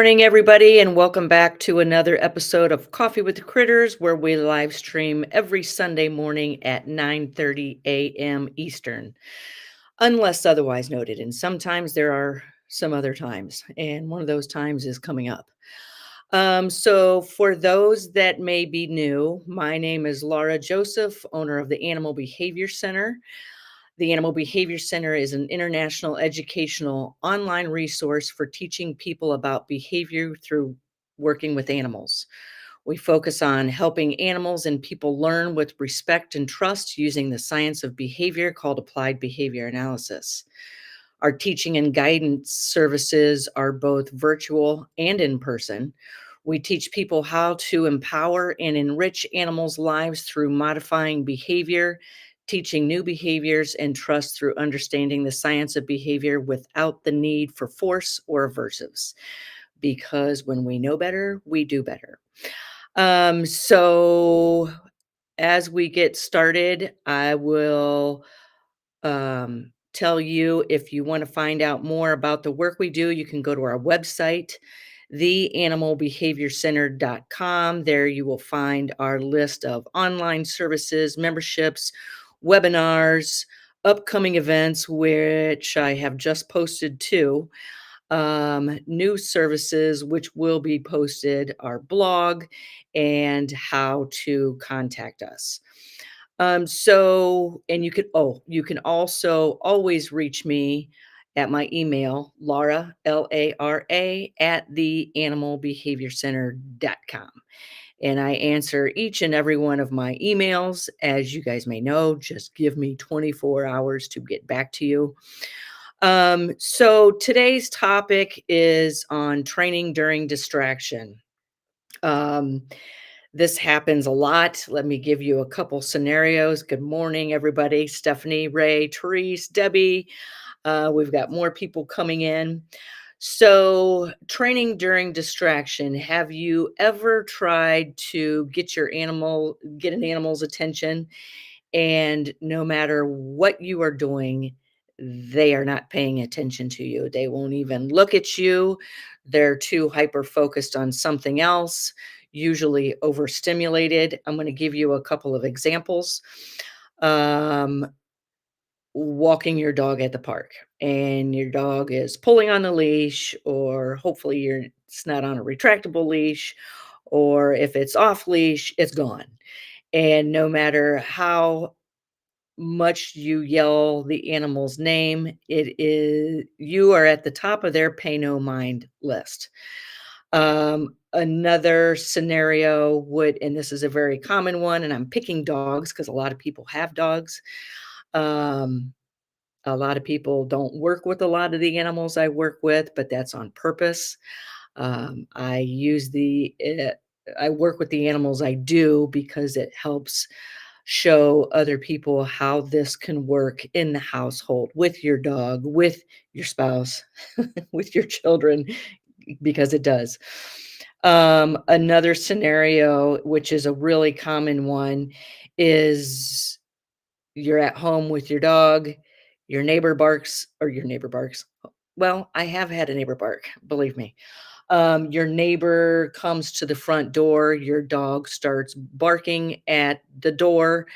morning, everybody, and welcome back to another episode of Coffee with the Critters, where we live stream every Sunday morning at 9:30 a.m. Eastern, unless otherwise noted. And sometimes there are some other times, and one of those times is coming up. So, for those that may be new, my name is Laura Joseph, owner of the Animal Behavior Center. The Animal Behavior Center is an international educational online resource for teaching people about behavior through working with animals. We focus on helping animals and people learn with respect and trust using the science of behavior called applied behavior analysis. Our teaching and guidance services are both virtual and in person. We teach people how to empower and enrich animals' lives through modifying behavior, teaching new behaviors, and trust through understanding the science of behavior without the need for force or aversives. Because when we know better, we do better. So as we get started, I will tell you if you want to find out more about the work we do, you can go to our website, theanimalbehaviorcenter.com. There you will find our list of online services, memberships, webinars, upcoming events, which I have just posted to, new services, which will be posted, our blog, and how to contact us. And you can also always reach me at my email, Laura, Lara, at theanimalbehaviorcenter.com. And I answer each and every one of my emails. As you guys may know, just give me 24 hours to get back to you. So today's topic is on training during distraction. Um, this happens a lot. Let me give you a couple scenarios. Good morning, everybody. Stephanie, Ray, Therese, Debbie. We've got more people coming in. So, training during distraction. Have you ever tried to get an animal's attention, and no matter what you are doing, they are not paying attention to you? They won't even look at you. They're too hyper focused on something else, usually overstimulated. I'm going to give you a couple of examples. Um, Walking your dog at the park, and your dog is pulling on the leash, or hopefully it's not on a retractable leash, or if it's off leash, it's gone. And no matter how much you yell the animal's name, you are at the top of their pay no mind list. Another scenario would, and this is a very common one, and I'm picking dogs because a lot of people have dogs. Um, a lot of people don't work with a lot of the animals I work with, but that's on purpose. I use I work with the animals I do because it helps show other people how this can work in the household with your dog, with your spouse, with your children, because it does. Another scenario, which is a really common one, is you're at home with your dog, your neighbor barks. Well, I have had a neighbor bark, believe me. Your neighbor comes to the front door, your dog starts barking at the door,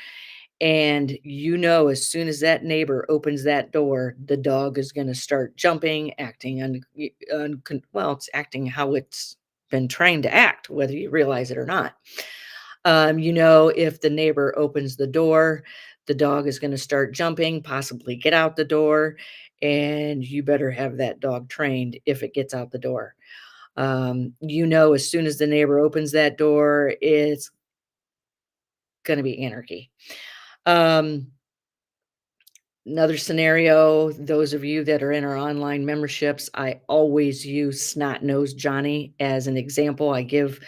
and as soon as that neighbor opens that door, the dog is going to start jumping, acting well, it's acting how it's been trained to act, whether you realize it or not. If the neighbor opens the door, the dog is going to start jumping, possibly get out the door, and you better have that dog trained if it gets out the door. As soon as the neighbor opens that door, it's going to be anarchy. Um, Another scenario, those of you that are in our online memberships, I always use Snot Nose Johnny as an example. I give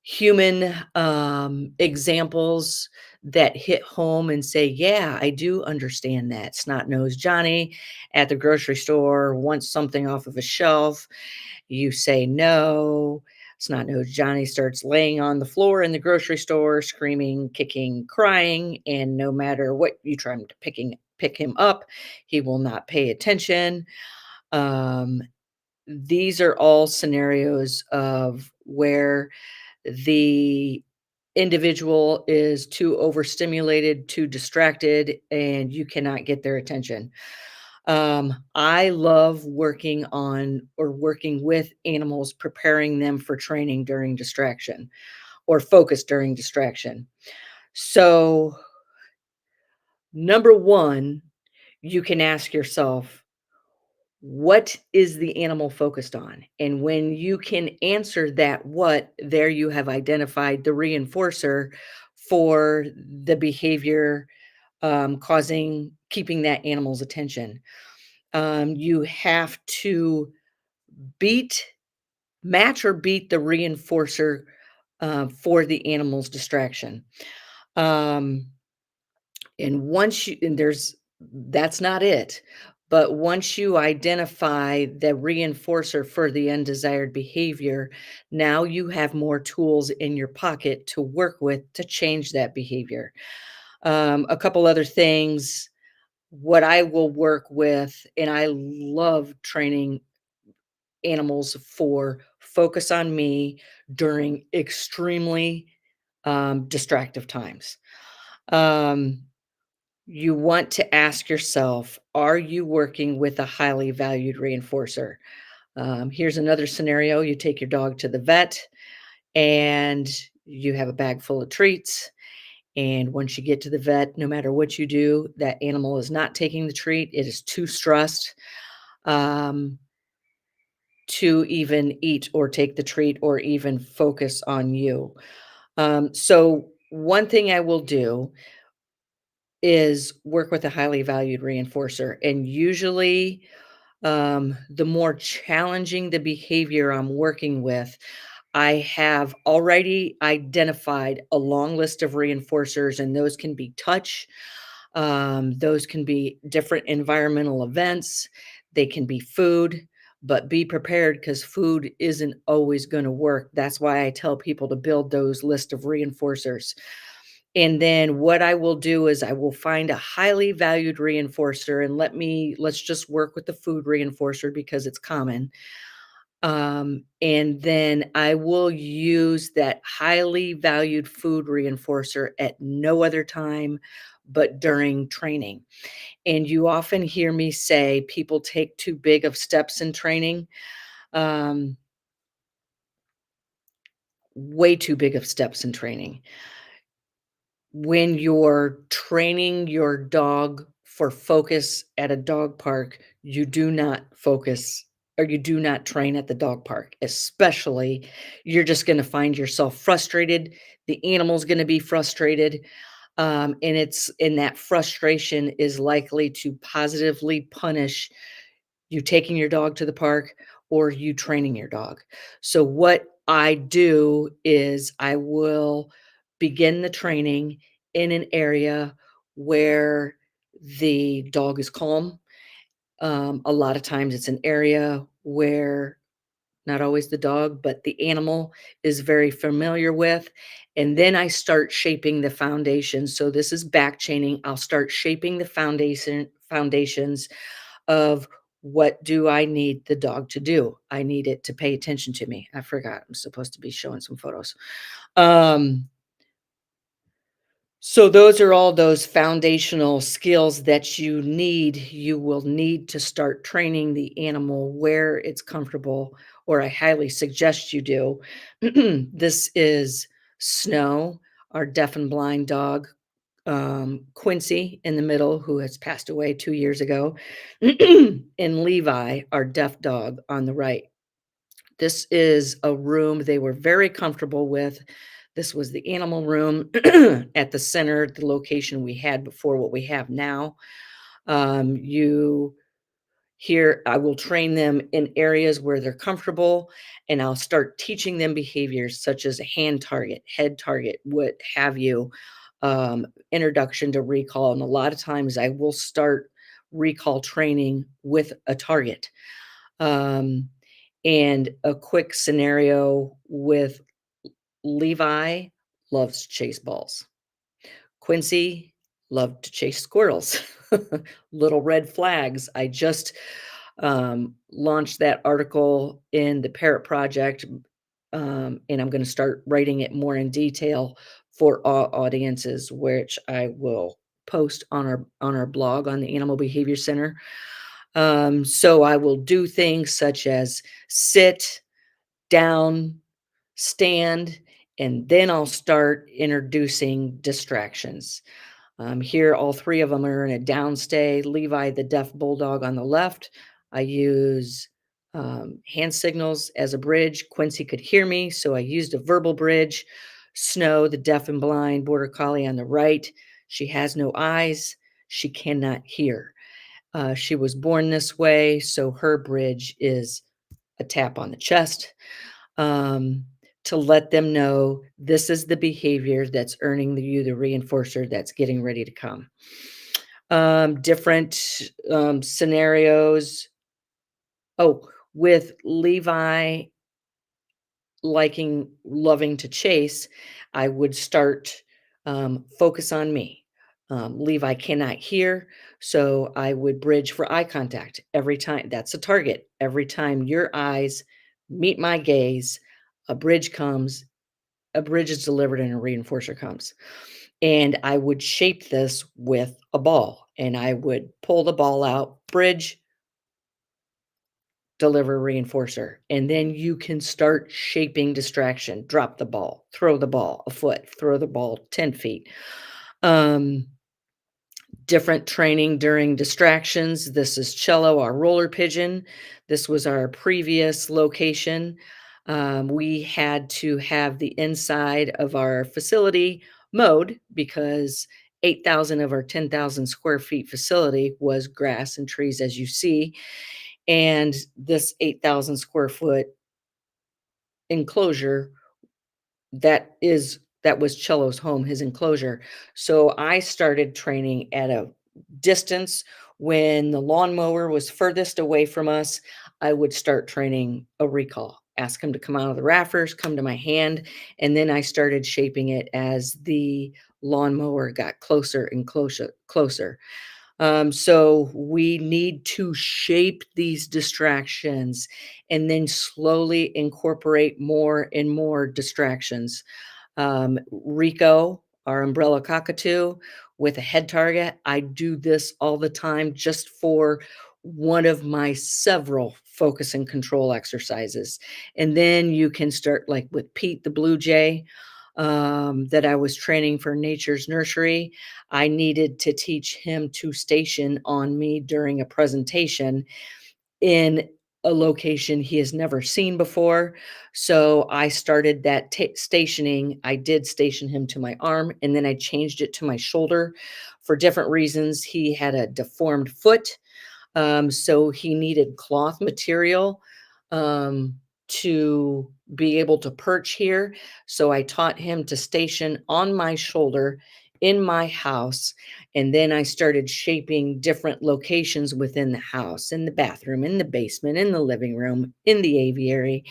human examples that hit home and say, yeah, I do understand that. Snot Nose Johnny at the grocery store wants something off of a shelf. You say no. Snot Nose Johnny starts laying on the floor in the grocery store, screaming, kicking, crying, and no matter what you try to pick him up, he will not pay attention. Um, these are all scenarios of where the individual is too overstimulated, too distracted, and you cannot get their attention. I love working on or working with animals, preparing them for training during distraction or focus during distraction. So, number one, you can ask yourself, what is the animal focused on? And when you can answer that what, there you have identified the reinforcer for the behavior causing keeping that animal's attention. You have to beat, match or beat the reinforcer for the animal's distraction. Um, and once you, and there's, that's not it. But once you identify the reinforcer for the undesired behavior, now you have more tools in your pocket to work with to change that behavior. A couple other things, what I will work with, and I love training animals for focus on me during extremely distractive times. Um, you want to ask yourself, are you working with a highly valued reinforcer? Here's another scenario: you take your dog to the vet and you have a bag full of treats. And once you get to the vet, no matter what you do, that animal is not taking the treat. It is too stressed um, to even eat or take the treat or even focus on you. So, one thing I will do is work with a highly valued reinforcer. And usually, the more challenging the behavior I'm working with, I have already identified a long list of reinforcers, and those can be touch, those can be different environmental events, they can be food, but be prepared because food isn't always going to work. That's why I tell people to build those list of reinforcers. And then what I will do is I will find a highly valued reinforcer and let's just work with the food reinforcer because it's common. And then I will use that highly valued food reinforcer at no other time but during training. And you often hear me say people take too big of steps in training, um, way too big of steps in training. When you're training your dog for focus at a dog park, you do not focus or you do not train at the dog park, especially you're just going to find yourself frustrated. The animal's going to be frustrated. And that frustration is likely to positively punish you taking your dog to the park or you training your dog. So what I do is I will begin the training in an area where the dog is calm. A lot of times it's an area where not always the dog, but the animal is very familiar with. And then I start shaping the foundation. So this is back chaining. I'll start shaping the foundations of what do I need the dog to do? I need it to pay attention to me. I forgot. I'm supposed to be showing some photos. Um, so those are all those foundational skills that you will need to start training the animal where it's comfortable, or I highly suggest you do. This is Snow, our deaf and blind dog, Quincy in the middle, who has passed away 2 years ago, and Levi, our deaf dog, on the right. This is a room they were very comfortable with. This was the animal room at the center, the location we had before what we have now. You here, I will train them in areas where they're comfortable, and I'll start teaching them behaviors such as a hand target, head target, what have you, introduction to recall. And a lot of times I will start recall training with a target. Um, and a quick scenario with Levi loves to chase balls. Quincy loved to chase squirrels. Little red flags. I just launched that article in the Parrot Project, and I'm going to start writing it more in detail for all audiences, which I will post on our blog on the Animal Behavior Center. So I will do things such as sit down, stand, and then I'll start introducing distractions. Here, all three of them are in a downstay. Levi, the deaf bulldog, on the left. I use hand signals as a bridge. Quincy could hear me, so I used a verbal bridge. Snow, the deaf and blind border collie, on the right. She has no eyes. She cannot hear. She was born this way, so her bridge is a tap on the chest, um, to let them know this is the behavior that's earning you the reinforcer that's getting ready to come. Different scenarios. Oh, with Levi loving to chase, I would start focus on me. Levi cannot hear, so I would bridge for eye contact every time. That's a target. Every time your eyes meet my gaze, a bridge comes, a bridge is delivered, and a reinforcer comes. And I would shape this with a ball, and I would pull the ball out, bridge, deliver reinforcer, and then you can start shaping distraction. Drop the ball, throw the ball a foot, throw the ball 10 feet. Um, Different training during distractions. This is Cello, our roller pigeon. This was our previous location. We had to have the inside of our facility mowed because 8,000 of our 10,000 square feet facility was grass and trees, as you see. And this 8,000 square foot enclosure, that was Cello's home, his enclosure. So I started training at a distance. When the lawnmower was furthest away from us, I would start training a recall, ask him to come out of the rafters, come to my hand, and then I started shaping it as the lawnmower got closer and closer. So we need to shape these distractions and then slowly incorporate more and more distractions. Rico, our umbrella cockatoo, with a head target. I do this all the time just for one of my several focus and control exercises. And then you can start, like with Pete the Blue Jay, that I was training for Nature's Nursery. I needed to teach him to station on me during a presentation in a location he has never seen before. So I started that stationing. I did station him to my arm, and then I changed it to my shoulder for different reasons. He had a deformed foot, so he needed cloth material um, to be able to perch here. So I taught him to station on my shoulder in my house. And then I started shaping different locations within the house, in the bathroom, in the basement, in the living room, in the aviary,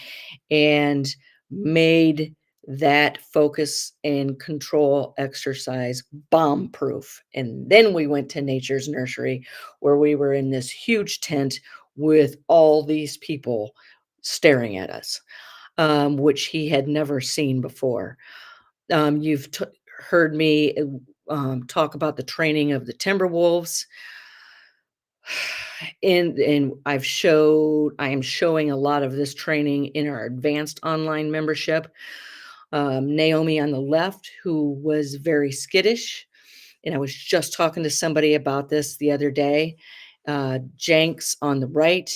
and made that focus and control exercise bomb proof. And then we went to Nature's Nursery, where we were in this huge tent with all these people staring at us, which he had never seen before. You've heard me talk about the training of the timber wolves. And I am showing a lot of this training in our advanced online membership. Naomi on the left, who was very skittish, and I was just talking to somebody about this the other day. Jenks on the right.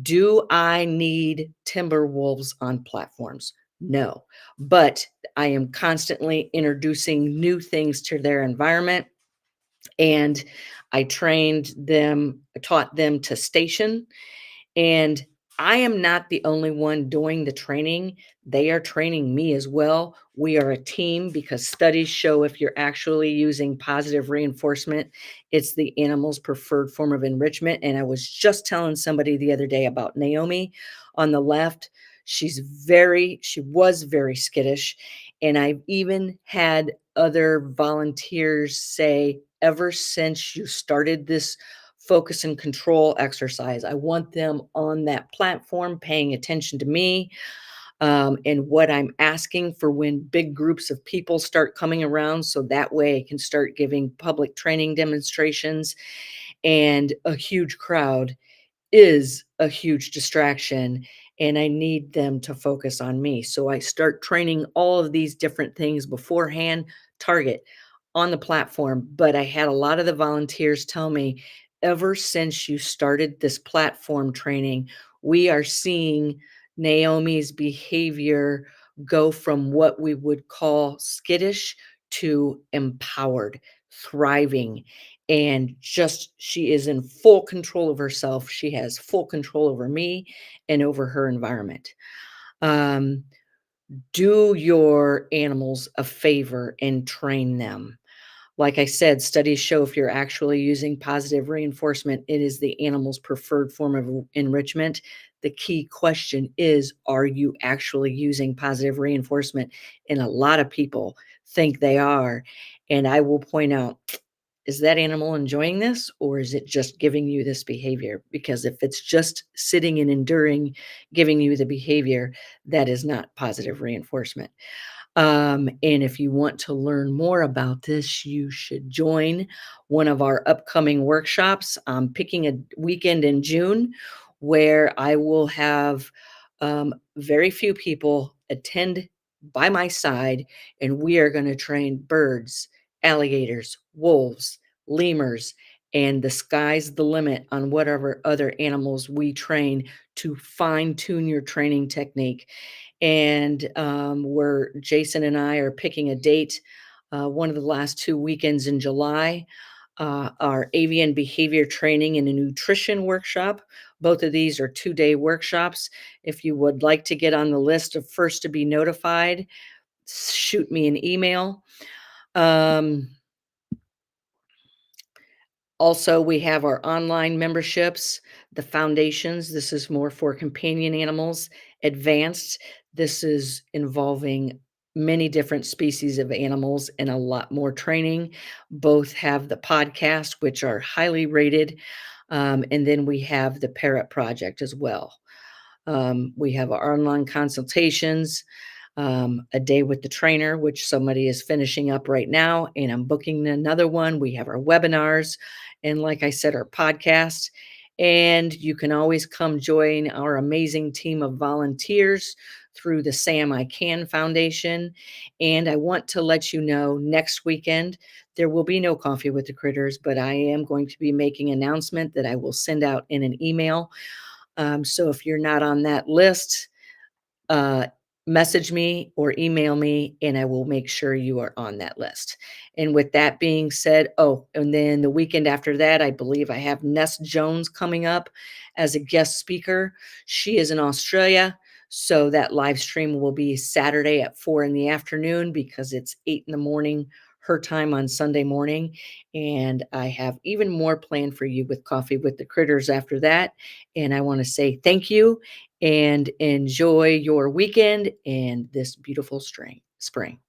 Do I need timber wolves on platforms? No, but I am constantly introducing new things to their environment, and taught them to station, and I am not the only one doing the training. They are training me as well. We are a team because studies show if you're actually using positive reinforcement, it's the animal's preferred form of enrichment. And I was just telling somebody the other day about Naomi on the left. She was very skittish. And I've even had other volunteers say, ever since you started this focus and control exercise. I want them on that platform paying attention to me, and what I'm asking for when big groups of people start coming around. So that way I can start giving public training demonstrations, and a huge crowd is a huge distraction, and I need them to focus on me. So I start training all of these different things beforehand, target on the platform. But I had a lot of the volunteers tell me, ever since you started this platform training, we are seeing Naomi's behavior go from what we would call skittish to empowered, thriving, and just she is in full control of herself. She has full control over me and over her environment. Um, do your animals a favor and train them. Like I said, studies show if you're actually using positive reinforcement, it is the animal's preferred form of enrichment. The key question is, are you actually using positive reinforcement? And a lot of people think they are. And I will point out, is that animal enjoying this, or is it just giving you this behavior? Because if it's just sitting and enduring, giving you the behavior, that is not positive reinforcement. And if you want to learn more about this, you should join one of our upcoming workshops. I'm picking a weekend in June where I will have very few people attend by my side, and we are going to train birds, alligators, wolves, lemurs, and the sky's the limit on whatever other animals we train to fine tune your training technique. And where Jason and I are picking a date, one of the last 2 weekends in July, our avian behavior training and a nutrition workshop. Both of these are 2-day workshops. If you would like to get on the list of first to be notified, shoot me an email. Um, Also, we have our online memberships, the foundations. This is more for companion animals. Advanced, this is involving many different species of animals and a lot more training. Both have the podcast, which are highly rated. And then we have the Parrot Project as well. We have our online consultations, a day with the trainer, which somebody is finishing up right now, and I'm booking another one. We have our webinars, and like I said, our podcast. And you can always come join our amazing team of volunteers through the Sam I Can Foundation. And I want to let you know next weekend, there will be no coffee with the critters, but I am going to be making an announcement that I will send out in an email. So if you're not on that list, uh, message me or email me, and I will make sure you are on that list. And with that being said, oh, and then the weekend after that, I believe I have Ness Jones coming up as a guest speaker. She is in Australia. So that live stream will be Saturday at 4 in the afternoon because it's 8 in the morning her time on Sunday morning. And I have even more planned for you with Coffee with the Critters after that. And I want to say thank you and enjoy your weekend and this beautiful spring.